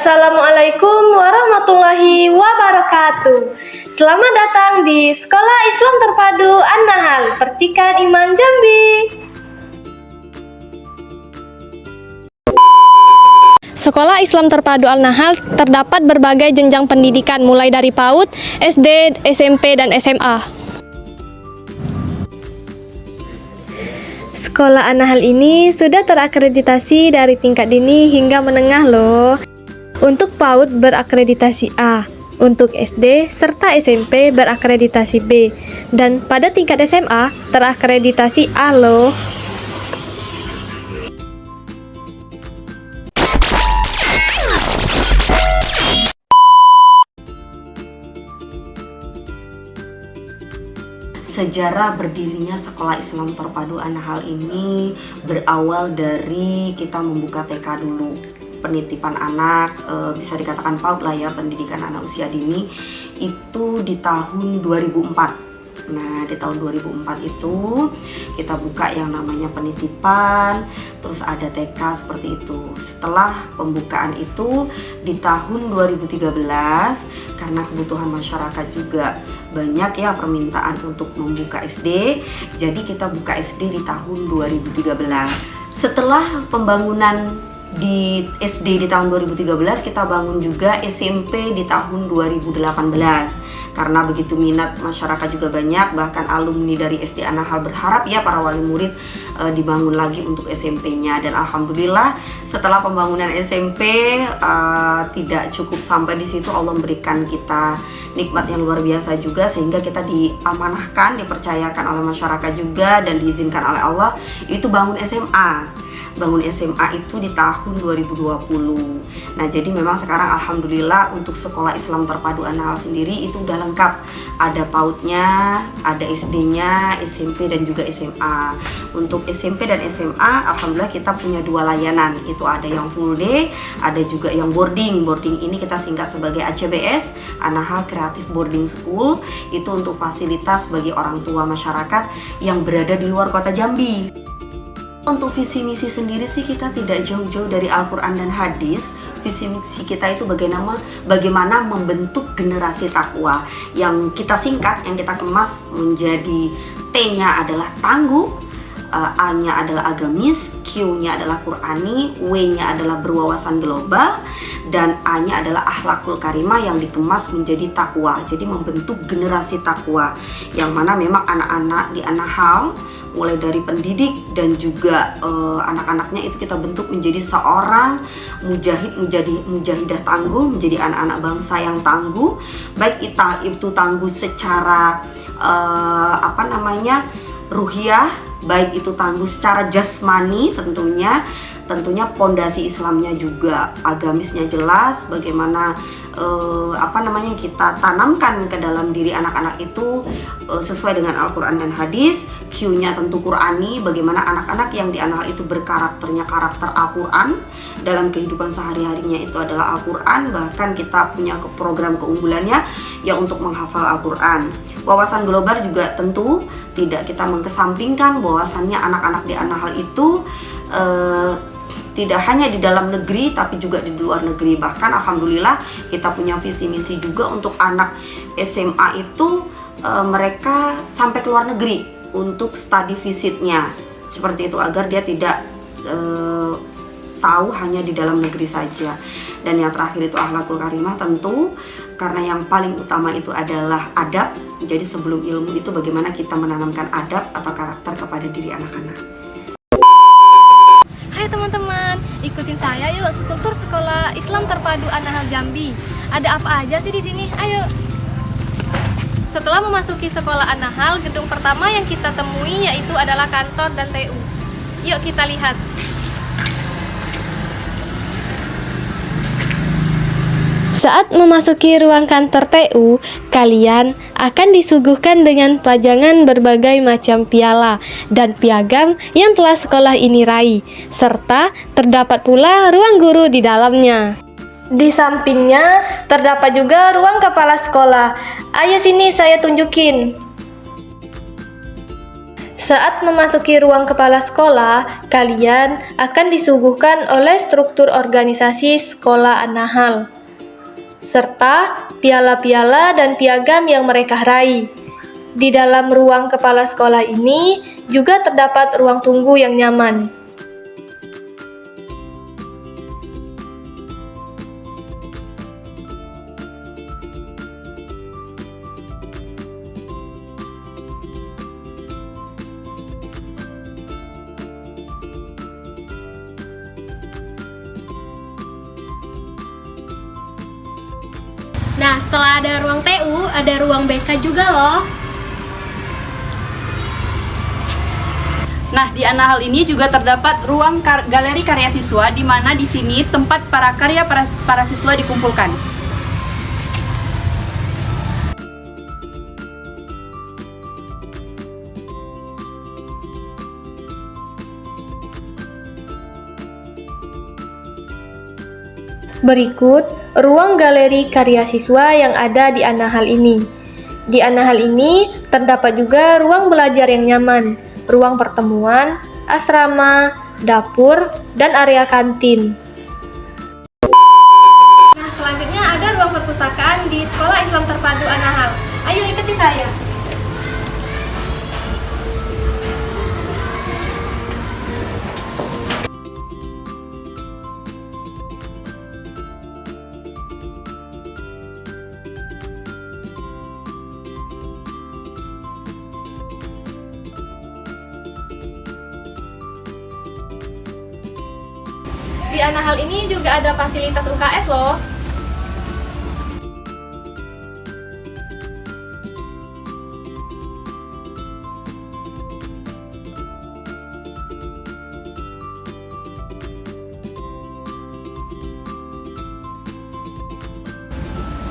Assalamualaikum warahmatullahi wabarakatuh. Selamat datang di Sekolah Islam Terpadu An-Nahl, Percikan Iman Jambi. Sekolah Islam Terpadu An-Nahl terdapat berbagai jenjang pendidikan mulai dari PAUD, SD, SMP, dan SMA. Sekolah An-Nahl ini sudah terakreditasi dari tingkat dini hingga menengah loh. Untuk PAUD berakreditasi A, untuk SD serta SMP berakreditasi B, dan pada tingkat SMA terakreditasi A loh. Sejarah berdirinya Sekolah Islam Terpadu An-Nahl ini berawal dari kita membuka TK dulu, penitipan anak, bisa dikatakan PAUD lah ya, pendidikan anak usia dini, itu di tahun 2004. Nah, di tahun 2004 itu kita buka yang namanya penitipan, terus ada TK seperti itu. Setelah pembukaan itu di tahun 2013, karena kebutuhan masyarakat juga banyak ya permintaan untuk membuka SD, jadi kita buka SD di tahun 2013. Setelah pembangunan di SD di tahun 2013, kita bangun juga SMP di tahun 2018. Karena begitu minat masyarakat juga banyak, bahkan alumni dari SD An-Nahl berharap ya para wali murid dibangun lagi untuk SMP-nya. Dan alhamdulillah setelah pembangunan SMP tidak cukup sampai di situ, Allah memberikan kita nikmat yang luar biasa juga, sehingga kita diamanahkan, dipercayakan oleh masyarakat juga, dan diizinkan oleh Allah itu bangun SMA. Bangun SMA itu di tahun 2020. Nah, jadi memang sekarang alhamdulillah untuk Sekolah Islam Terpadu An-Nahl sendiri itu udah lengkap. Ada PAUD-nya, ada SD-nya, SMP dan juga SMA. Untuk SMP dan SMA alhamdulillah kita punya dua layanan. Itu ada yang full day, ada juga yang boarding. Boarding ini kita singkat sebagai ACBS, An-Nahl Creative Boarding School. Itu untuk fasilitas bagi orang tua masyarakat yang berada di luar kota Jambi. Untuk visi misi sendiri sih kita tidak jauh-jauh dari Al-Quran dan Hadis. Visi misi kita itu bagaimana membentuk generasi takwa, yang kita singkat, yang kita kemas menjadi T-nya adalah tangguh, A-nya adalah agamis, Q-nya adalah Qurani, W-nya adalah berwawasan global, dan A-nya adalah akhlakul karimah yang dikemas menjadi takwa. Jadi membentuk generasi takwa, yang mana memang anak-anak di An-Nahl mulai dari pendidik dan juga anak-anaknya itu kita bentuk menjadi seorang mujahidah tangguh, menjadi anak-anak bangsa yang tangguh, baik itu tangguh secara ruhiyah, baik itu tangguh secara jasmani, tentunya pondasi Islamnya juga, agamisnya jelas, bagaimana kita tanamkan ke dalam diri anak-anak itu sesuai dengan Al-Quran dan Hadis. Q-nya tentu Qurani, bagaimana anak-anak yang di An-Nahl itu karakter Al-Quran, dalam kehidupan sehari-harinya itu adalah Al-Quran. Bahkan kita punya program keunggulannya ya untuk menghafal Al-Quran. Wawasan global juga tentu tidak kita mengesampingkan bahwasannya anak-anak di An-Nahl itu tidak hanya di dalam negeri tapi juga di luar negeri. Bahkan alhamdulillah kita punya visi misi juga untuk anak SMA itu mereka sampai ke luar negeri untuk study visitnya, seperti itu, agar dia tidak tahu hanya di dalam negeri saja. Dan yang terakhir itu akhlakul karimah, tentu karena yang paling utama itu adalah adab. Jadi sebelum ilmu itu bagaimana kita menanamkan adab atau karakter kepada diri anak-anak. Hai teman-teman, ikutin saya yuk kultur Sekolah Islam Terpadu An-Nahl Jambi. Ada apa aja sih di sini? Ayo. Setelah memasuki Sekolah An-Nahl, gedung pertama yang kita temui yaitu adalah kantor dan TU. Yuk kita lihat. Saat memasuki ruang kantor TU, kalian akan disuguhkan dengan pajangan berbagai macam piala dan piagam yang telah sekolah ini raih, serta terdapat pula ruang guru di dalamnya. Di sampingnya terdapat juga ruang kepala sekolah. Ayo sini saya tunjukin. Saat memasuki ruang kepala sekolah, kalian akan disuguhkan oleh struktur organisasi sekolah An-Nahl, serta piala-piala dan piagam yang mereka raih. Di dalam ruang kepala sekolah ini juga terdapat ruang tunggu yang nyaman. Nah, setelah ada ruang TU, ada ruang BK juga loh. Nah, di An-Nahl ini juga terdapat ruang galeri karya siswa, di mana di sini tempat para karya para siswa dikumpulkan. Berikut ruang galeri karya siswa yang ada di An-Nahl ini. Di An-Nahl ini terdapat juga ruang belajar yang nyaman, ruang pertemuan, asrama, dapur, dan area kantin. Nah, selanjutnya ada ruang perpustakaan di Sekolah Islam Terpadu An-Nahl. Ayo ikuti saya. Di An-Nahl ini juga ada fasilitas UKS loh.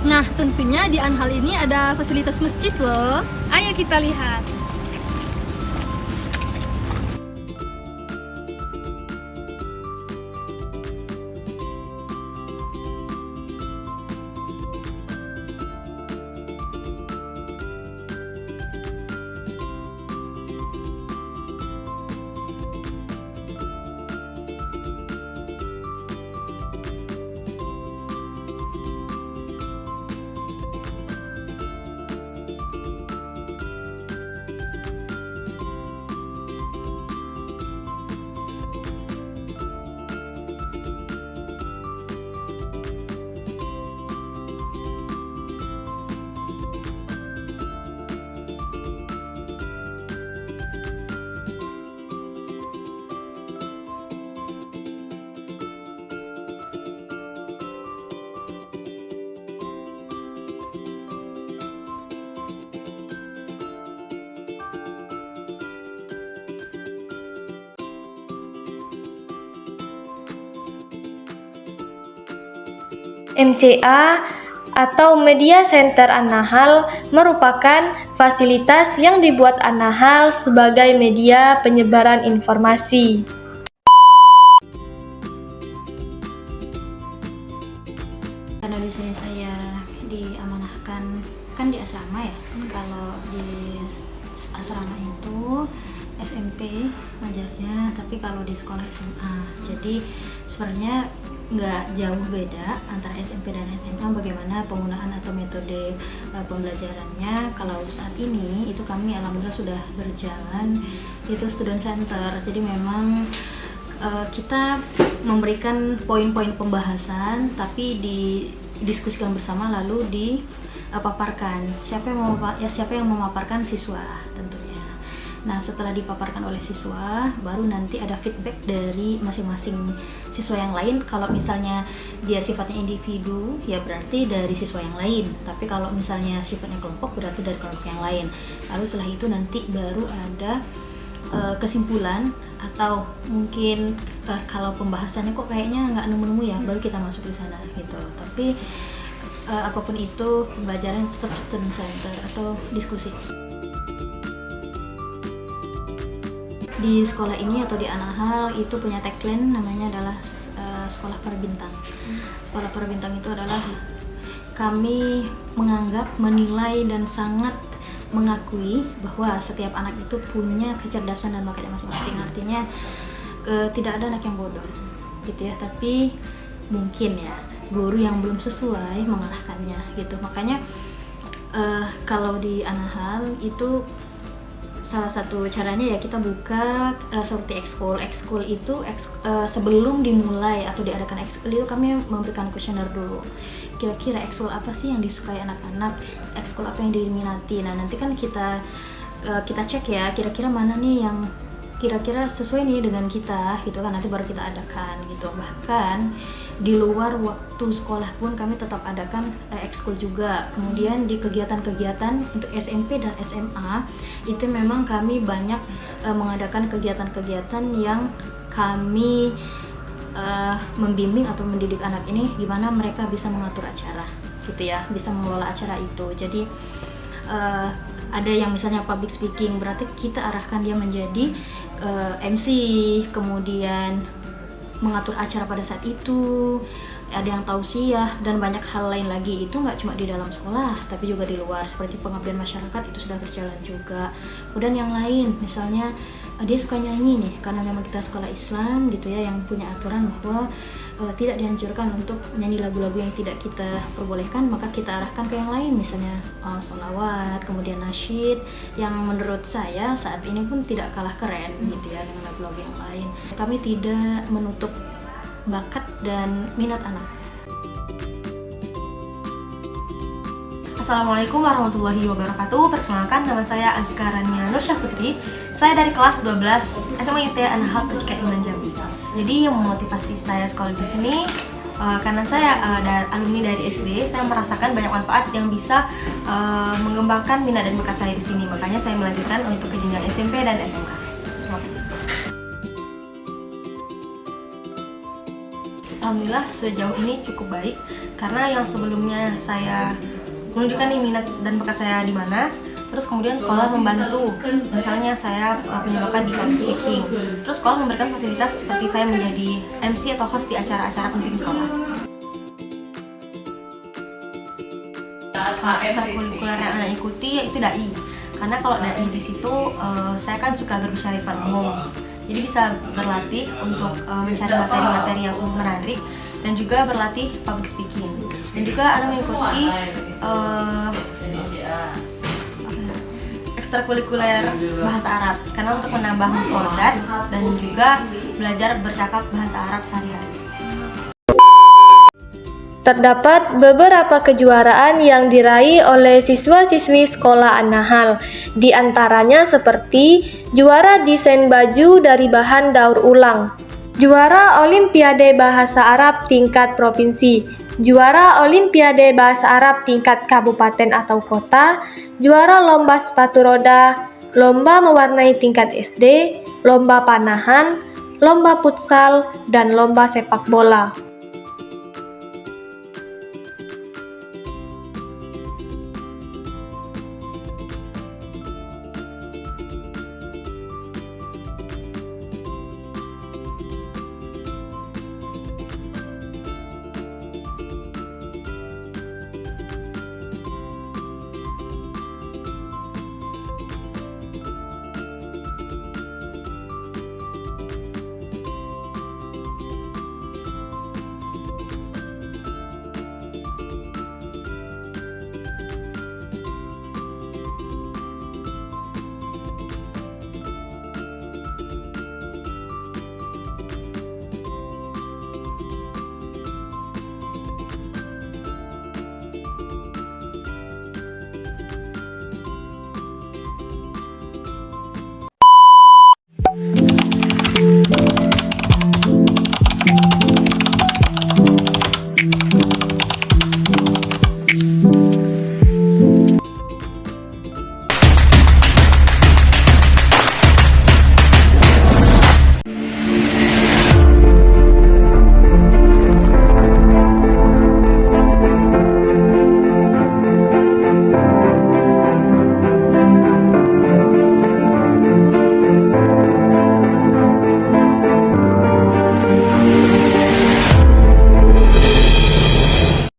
Nah, tentunya di An-Nahl ini ada fasilitas masjid loh. Ayo kita lihat. MCA atau Media Center An-Nahl merupakan fasilitas yang dibuat An-Nahl sebagai media penyebaran informasi. Karena di sini saya diamanahkan kan di asrama ya. Kalau di asrama itu SMP ngajarnya, tapi kalau di sekolah SMA. Jadi sebenarnya nggak jauh beda antara SMP dan SMA bagaimana penggunaan atau metode pembelajarannya. Kalau saat ini itu kami alhamdulillah sudah berjalan itu student center. Jadi memang kita memberikan poin-poin pembahasan tapi didiskusikan bersama lalu dipaparkan. Siapa yang memaparkan siswa tentunya. Nah, setelah dipaparkan oleh siswa, baru nanti ada feedback dari masing-masing siswa yang lain. Kalau misalnya dia sifatnya individu, ya berarti dari siswa yang lain. Tapi kalau misalnya sifatnya kelompok, berarti dari kelompok yang lain. Lalu setelah itu nanti baru ada kesimpulan atau mungkin kalau pembahasannya kok kayaknya nggak nemu-nemu ya, baru kita masuk di sana gitu. Tapi apapun itu pembelajaran tetap student center atau diskusi. Di sekolah ini atau di An-Nahl itu punya tagline namanya adalah sekolah para bintang. Sekolah para bintang itu adalah kami menganggap, menilai dan sangat mengakui bahwa setiap anak itu punya kecerdasan dan bakatnya masing-masing. Artinya tidak ada anak yang bodoh gitu ya, tapi mungkin ya guru yang belum sesuai mengarahkannya gitu. Makanya kalau di Anahal itu salah satu caranya ya kita buka seperti ekskul itu sebelum dimulai atau diadakan ekskul itu kami memberikan kuesioner dulu. Kira-kira ekskul apa sih yang disukai anak-anak, ekskul apa yang diminati. Nah nanti kan kita cek ya kira-kira mana nih yang kira-kira sesuai nih dengan kita gitu kan, nanti baru kita adakan gitu. Bahkan di luar waktu sekolah pun kami tetap adakan ekskul juga. Kemudian di kegiatan-kegiatan untuk SMP dan SMA itu memang kami banyak mengadakan kegiatan-kegiatan yang kami membimbing atau mendidik anak ini gimana mereka bisa mengatur acara gitu ya, bisa mengelola acara itu. Jadi ada yang misalnya public speaking, berarti kita arahkan dia menjadi MC, kemudian mengatur acara pada saat itu, ada yang tausiah dan banyak hal lain lagi. Itu nggak cuma di dalam sekolah tapi juga di luar, seperti pengabdian masyarakat itu sudah berjalan juga. Kemudian yang lain misalnya dia suka nyanyi nih, karena memang kita sekolah Islam gitu ya yang punya aturan bahwa tidak dianjurkan untuk menyanyi lagu-lagu yang tidak kita perbolehkan, maka kita arahkan ke yang lain, misalnya sholawat, kemudian nasyid, yang menurut saya saat ini pun tidak kalah keren gitu ya dengan lagu-lagu yang lain. Kami tidak menutup bakat dan minat anak. Assalamualaikum warahmatullahi wabarakatuh. Perkenalkan, nama saya Azika Rania Nursyah Putri. Saya dari kelas 12 SMA IT Anahal Percikan Iman Jambi. Jadi yang memotivasi saya sekolah di sini karena saya alumni dari SD, saya merasakan banyak manfaat yang bisa mengembangkan minat dan bakat saya di sini. Makanya saya melanjutkan untuk ke jenjang SMP dan SMA. Terima kasih. Alhamdulillah sejauh ini cukup baik, karena yang sebelumnya saya menunjukkan nih minat dan bakat saya di mana, terus kemudian sekolah membantu, misalnya saya punya bakat di public speaking, terus sekolah memberikan fasilitas seperti saya menjadi MC atau host di acara-acara penting sekolah. Ekstrakurikuler yang anak ikuti yaitu dai, karena kalau dai di situ saya kan suka berbicara di depan umum, jadi bisa berlatih untuk mencari materi-materi yang menarik dan juga berlatih public speaking. Dan juga ada mengikuti ekstrakurikuler bahasa Arab, karena untuk menambah mufradat dan juga belajar bercakap bahasa Arab sehari-hari. Terdapat beberapa kejuaraan yang diraih oleh siswa-siswi sekolah An-Nahal, di antaranya seperti juara desain baju dari bahan daur ulang, juara Olimpiade Bahasa Arab tingkat provinsi, juara Olimpiade Bahasa Arab tingkat kabupaten atau kota, juara lomba sepatu roda, lomba mewarnai tingkat SD, lomba panahan, lomba futsal, dan lomba sepak bola.